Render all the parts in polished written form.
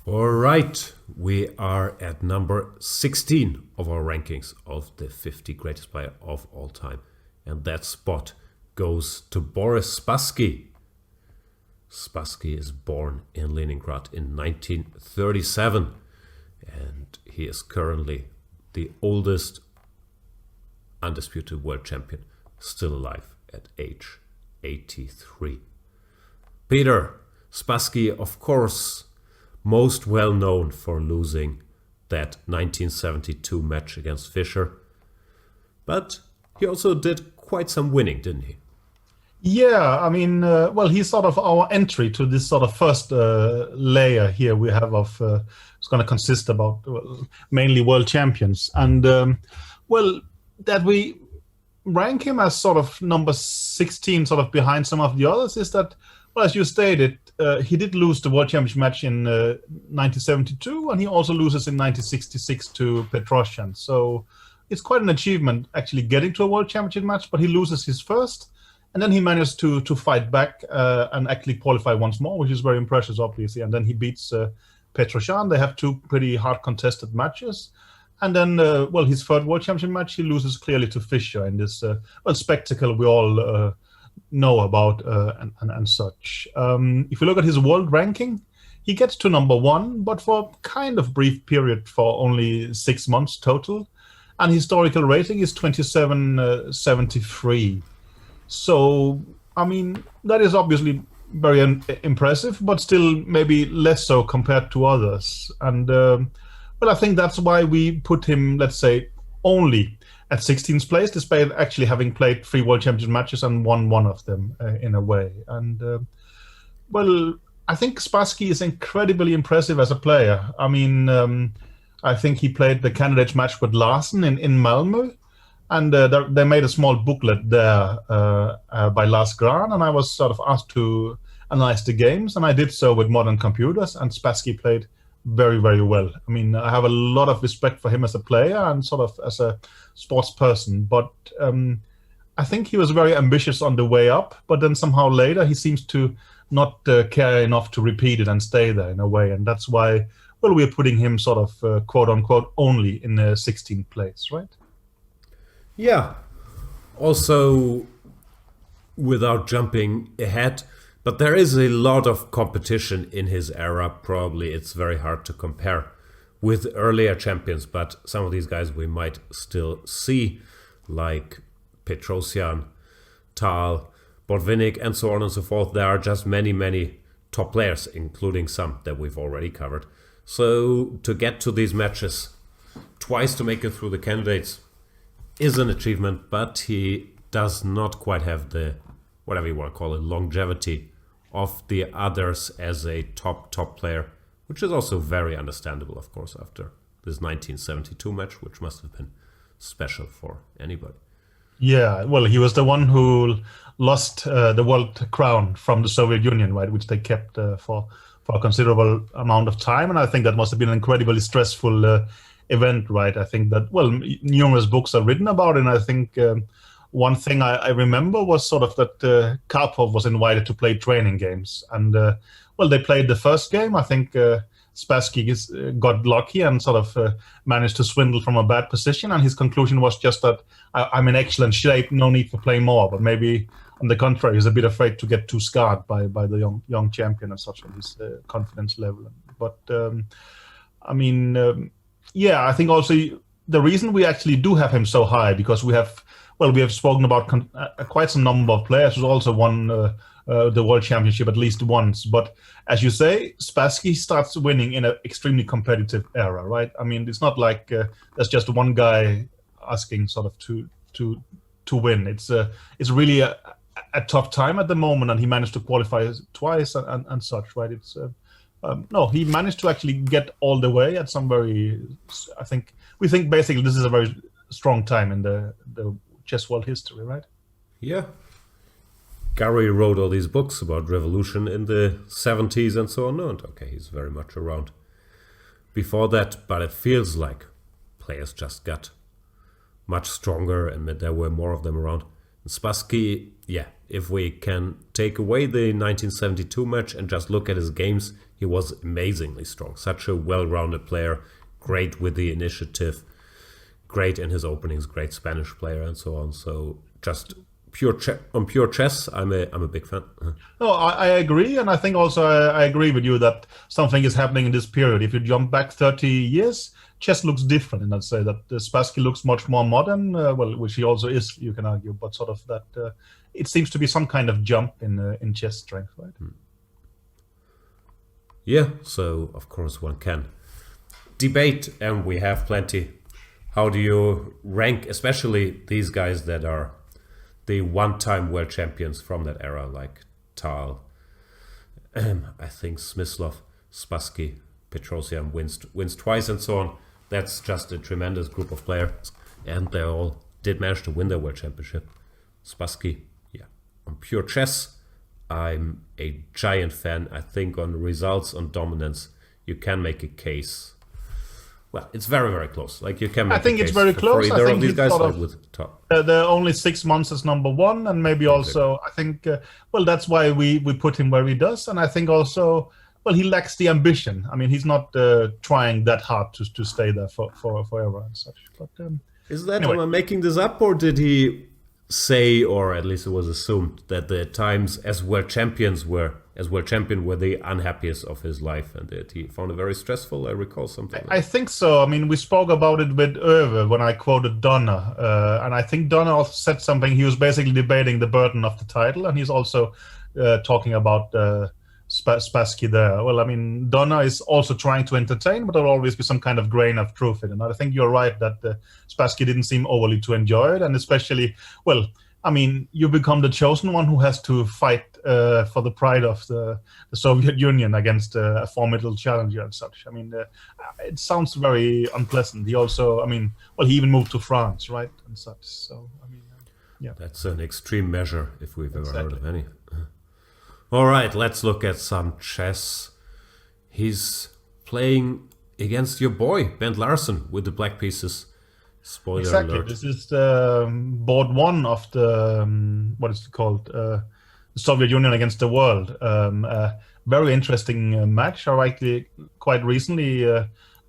All right, we are at number 16 of our rankings of the 50 greatest player of all time. And that spot goes to Boris Spassky. Spassky is born in Leningrad in 1937, and he is currently the oldest undisputed world champion still alive at age 83. Peter Spassky, of course, most well known for losing that 1972 match against Fischer, but he also did quite some winning, didn't he? Yeah, I mean, well, he's sort of our entry to this sort of first layer here we have of it's going to consist about mainly world champions, and well, that we rank him as sort of number 16, sort of behind some of the others, is that, well, as you stated, he did lose the World Championship match in 1972, and he also loses in 1966 to Petrosyan. So it's quite an achievement actually getting to a World Championship match, but he loses his first, and then he managed to fight back and actually qualify once more, which is very impressive, obviously. And then he beats Petrosyan. They have two pretty hard contested matches. And then, well, his third World Championship match, he loses clearly to Fischer in this well, spectacle we all know about and such. If you look at his world ranking, he gets to number 1, but for a kind of brief period for only 6 months total. And historical rating is 2773. So, I mean, that is obviously very impressive, but still maybe less so compared to others. And, well, I think that's why we put him, let's say, only at 16th place, despite actually having played 3 World Championship matches and won one of them in a way. And, well, I think Spassky is incredibly impressive as a player. I mean, I think he played the candidates match with Larsen in Malmö, and they made a small booklet there by Lars Gran, and I was sort of asked to analyze the games, and I did so with modern computers, and Spassky played very, very well. I mean, I have a lot of respect for him as a player and sort of as a sports person, but I think he was very ambitious on the way up, but then somehow later he seems to not care enough to repeat it and stay there in a way, and that's why, well, we're putting him sort of quote-unquote only in the 16th place, right? Yeah. Also, without jumping ahead, but there is a lot of competition in his era. Probably it's very hard to compare with earlier champions, but some of these guys we might still see, like Petrosyan, Tal, Botvinnik, and so on and so forth. There are just many, many top players, including some that we've already covered. So to get to these matches twice to make it through the candidates is an achievement, but he does not quite have the, whatever you want to call it, longevity of the others as a top player, which is also very understandable, of course, after this 1972 match, which must have been special for anybody. Yeah, well, he was the one who lost the world crown from the Soviet Union, right, which they kept for a considerable amount of time, and I think that must have been an incredibly stressful event, right? I think that, well, numerous books are written about it, and I think one thing I remember was sort of that Karpov was invited to play training games, and well, they played the first game. I think Spassky got lucky and sort of managed to swindle from a bad position, and his conclusion was just that I'm in excellent shape, no need to play more, but maybe on the contrary, he's a bit afraid to get too scarred by the young champion and such on his confidence level. But I mean, yeah, I think also the reason we actually do have him so high, because we have spoken about quite some number of players who's also won the World Championship at least once. But as you say, Spassky starts winning in an extremely competitive era, right? I mean, it's not like there's just one guy asking sort of to win. It's really a tough time at the moment, and he managed to qualify twice and such, right? It's no, he managed to actually get all the way at some very, we think basically this is a very strong time in the chess world history, right? Yeah. Gary wrote all these books about revolution in the 70s and so on. And okay, he's very much around before that, but it feels like players just got much stronger and there were more of them around. And Spassky, yeah, if we can take away the 1972 match and just look at his games, he was amazingly strong. Such a well-rounded player, great with the initiative, great in his openings, great Spanish player, and so on. So just on pure chess, I'm a big fan. No, I agree, and I think also I agree with you that something is happening in this period. If you jump back 30 years, chess looks different, and I'd say that Spassky looks much more modern, well, which he also is, you can argue, but sort of that it seems to be some kind of jump in chess strength, right? Yeah, so of course one can debate, and we have plenty. How do you rank, especially these guys that are the one-time world champions from that era, like Tal, I think Smyslov, Spassky, Petrosian wins twice, and so on. That's just a tremendous group of players, and they all did manage to win their world championship. Spassky, yeah. On pure chess, I'm a giant fan. I think on results, on dominance, you can make a case. Well, it's very, very close. Like you can make I think a it's case very for close. either I think of these he's guys, sort like of, with top. they're only 6 months as number one, and maybe also I think well, that's why we put him where he does, and I think also, well, he lacks the ambition. I mean, he's not trying that hard to stay there for forever and such. But Is that, anyway. am I making this up, or did he say, or at least it was assumed, that the times as world champion were the unhappiest of his life, and that he found it very stressful? I recall something like I think so. I mean, we spoke about it with Öve when I quoted Donner, and I think Donner also said something. He was basically debating the burden of the title, and he's also talking about Spassky there. Well, I mean, Donner is also trying to entertain, but there'll always be some kind of grain of truth in it. And I think you're right that Spassky didn't seem overly to enjoy it, and especially, well, I mean, you become the chosen one who has to fight for the pride of the Soviet Union against a formidable challenger and such. I mean, it sounds very unpleasant. He also, I mean, well, he even moved to France, right, and such. So, I mean, yeah. That's an extreme measure, if we've ever heard of any. All right, let's look at some chess. He's playing against your boy, Bent Larsen, with the black pieces. Spoiler Exactly. alert. This is the board one of the, what is it called? The Soviet Union against the world. Very interesting match. Actually, quite recently,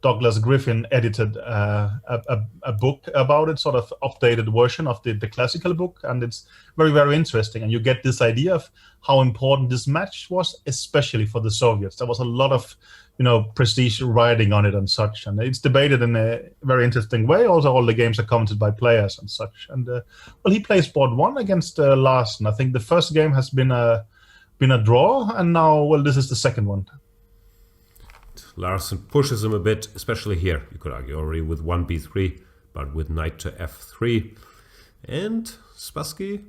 Douglas Griffin edited a book about it, sort of updated version of the classical book, and it's very, very interesting. And you get this idea of how important this match was, especially for the Soviets. There was a lot of, prestige riding on it and such, and it's debated in a very interesting way. Also, all the games are commented by players and such. And well, he plays board one against Larsen. I think the first game has been a draw, and now, well, this is the second one. Larsen pushes him a bit, especially here, you could argue, already with 1b3, but with knight to f3. And Spassky,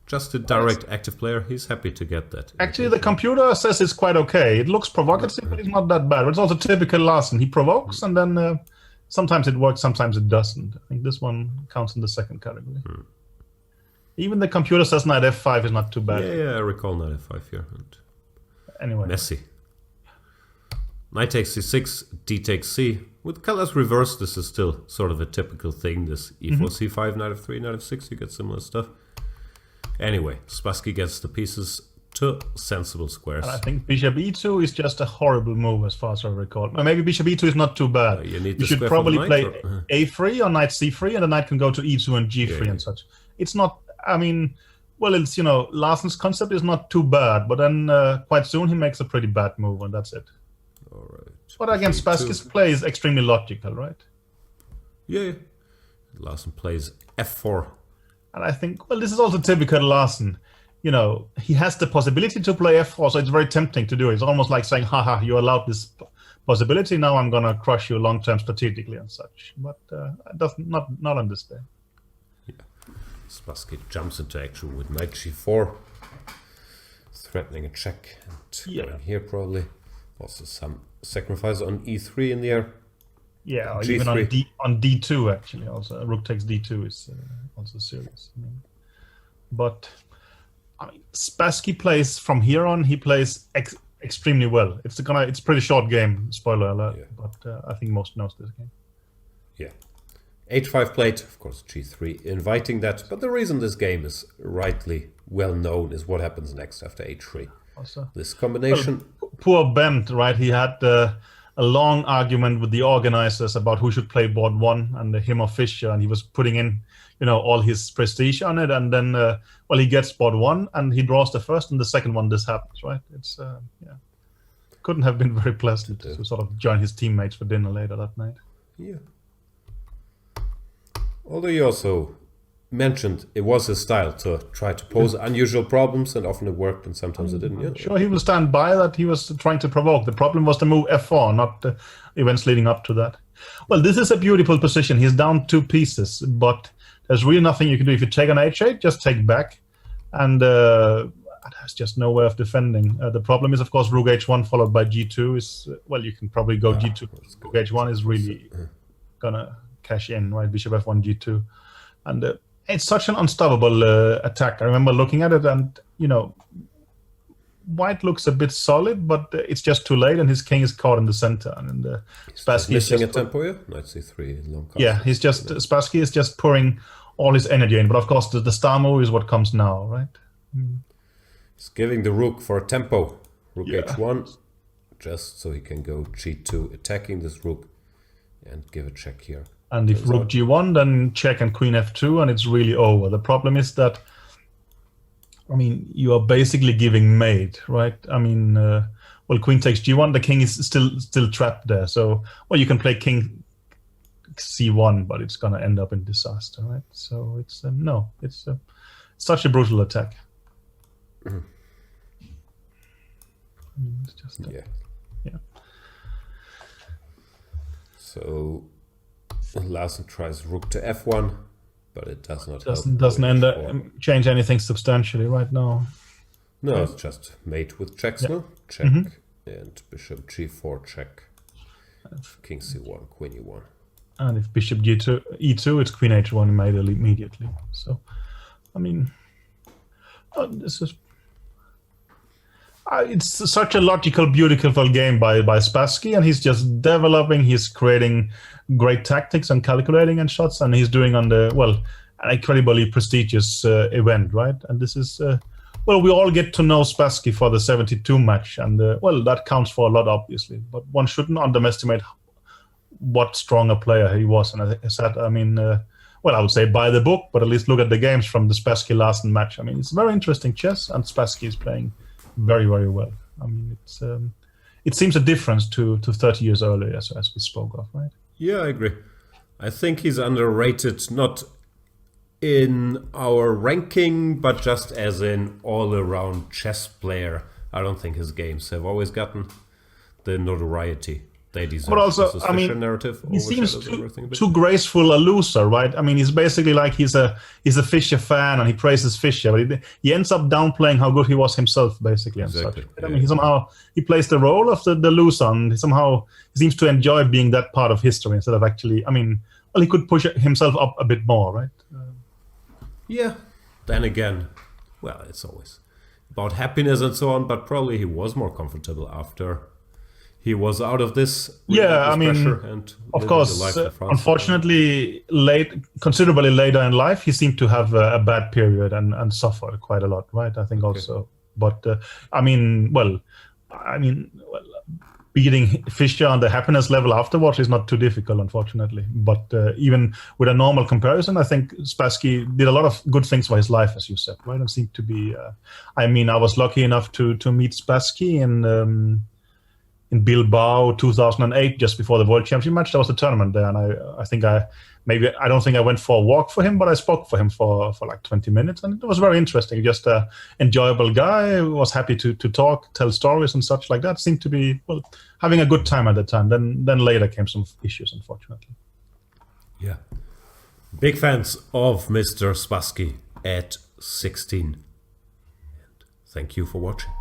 just a direct active player, he's happy to get that. Actually, the computer says it's quite okay. It looks provocative, but it's not that bad. It's also typical Larsen. He provokes, and then sometimes it works, sometimes it doesn't. I think this one counts in the second category. Even the computer says knight f5 is not too bad. Yeah, I recall knight f5 here. And anyway. Messy. Knight takes c6, d takes c. With colors reversed, this is still sort of a typical thing. This e4, c5, knight f3, knight f6, you get similar stuff. Anyway, Spassky gets the pieces to sensible squares. And I think bishop e2 is just a horrible move as far as I recall. Maybe bishop e2 is not too bad. You should probably play a3 or knight c3, and the knight can go to e2 and g3 and such. It's not, I mean, well, it's, Larsen's concept is not too bad, but then quite soon he makes a pretty bad move, and that's it. All right. But again, Spassky's play is extremely logical, right? Yeah. Larsen plays f4. And I think, well, this is also typical Larsen. He has the possibility to play f4, so it's very tempting to do it. It's almost like saying, haha, you allowed this possibility, now I'm going to crush you long-term strategically and such. But not on this day. Yeah. Spassky jumps into action with knight g4, threatening a check. And going here probably. Also some sacrifice on e3 in the air. Yeah, or G3. even on d2 actually. Also, rook takes d2 is also serious. But Spassky plays from here on. He plays extremely well. It's a pretty short game. Spoiler alert. Yeah. But I think most knows this game. Yeah. h5 plate, of course, g3, inviting that. But the reason this game is rightly well known is what happens next after h3. Also, this combination. poor Bent, right? He had a long argument with the organizers about who should play board 1 and him or Fischer, and he was putting in, all his prestige on it, and then he gets board 1 and he draws the first, and the second one this happens, right? It's couldn't have been very pleasant to sort of join his teammates for dinner later that night. Yeah. Although you also mentioned it was his style to try to pose unusual problems, and often it worked and sometimes it didn't. Yeah. Sure, he will stand by that he was trying to provoke. The problem was the move f4, not the events leading up to that. Well, this is a beautiful position. He's down 2 pieces, but there's really nothing you can do. If you take on h8, just take back, and there's just no way of defending. The problem is, of course, rook h1 followed by g2 is, you can probably go g2. Rook h1 is really gonna cash in, right? Bishop f1, g2. And it's such an unstoppable attack. I remember looking at it, and white looks a bit solid, but it's just too late, and his king is caught in the center. And Spassky is missing a tempo here. Knight c3, long cast. Yeah, Spassky is just pouring all his energy in. But of course, the star move is what comes now, right? He's giving the rook for a tempo. Rook h1, just so he can go g2, attacking this rook, and give a check here. And if rook g1, then check and queen f2, and it's really over. The problem is that, you are basically giving mate, right? Queen takes g1, the king is still trapped there. So, you can play king c1, but it's going to end up in disaster, right? So it's it's such a brutal attack. It's just yeah. So Larsen tries rook to f1, but it does not change anything substantially right now. No, it's just mate with checks now. Check and bishop g4 check. King c1, queen e1. And if bishop e2, it's queen h1 made immediately. So, this is. It's such a logical, beautiful game by Spassky, and he's just developing. He's creating great tactics and calculating and shots, and he's doing on an incredibly prestigious event, right? And this is we all get to know Spassky for the 72 match, and that counts for a lot, obviously. But one shouldn't underestimate what strong a player he was. And I said, I would say buy the book, but at least look at the games from the Spassky Larsen match. It's very interesting chess, and Spassky is playing very, very well. It seems a difference to 30 years earlier, as we spoke of, right? Yeah, I agree. I think he's underrated, not in our ranking, but just as an all-around chess player. I don't think his games have always gotten the notoriety they deserve. But also, narrative he seems too graceful a loser, right? He's basically like he's a Fischer fan, and he praises Fischer, but he ends up downplaying how good he was himself, basically. Exactly. And such. He plays the role of the loser, and he seems to enjoy being that part of history instead of actually. He could push himself up a bit more, right? Yeah. Then again, it's always about happiness and so on, but probably he was more comfortable after he was out of this. Pressure and of course, unfortunately, considerably later in life, he seemed to have a bad period and suffered quite a lot, right? I think also. But beating Fischer on the happiness level afterwards is not too difficult, unfortunately. But even with a normal comparison, I think Spassky did a lot of good things for his life, as you said, right? And seemed to be. I was lucky enough to meet Spassky in Bilbao 2008, just before the World Championship match. There was a tournament there, and I don't think I went for a walk for him, but I spoke for him for like 20 minutes, and it was very interesting. Just an enjoyable guy, was happy to talk, tell stories and such like that. Seemed to be having a good time at the time. Then later came some issues, unfortunately. Yeah. Big fans of Mr. Spassky at 16. And thank you for watching.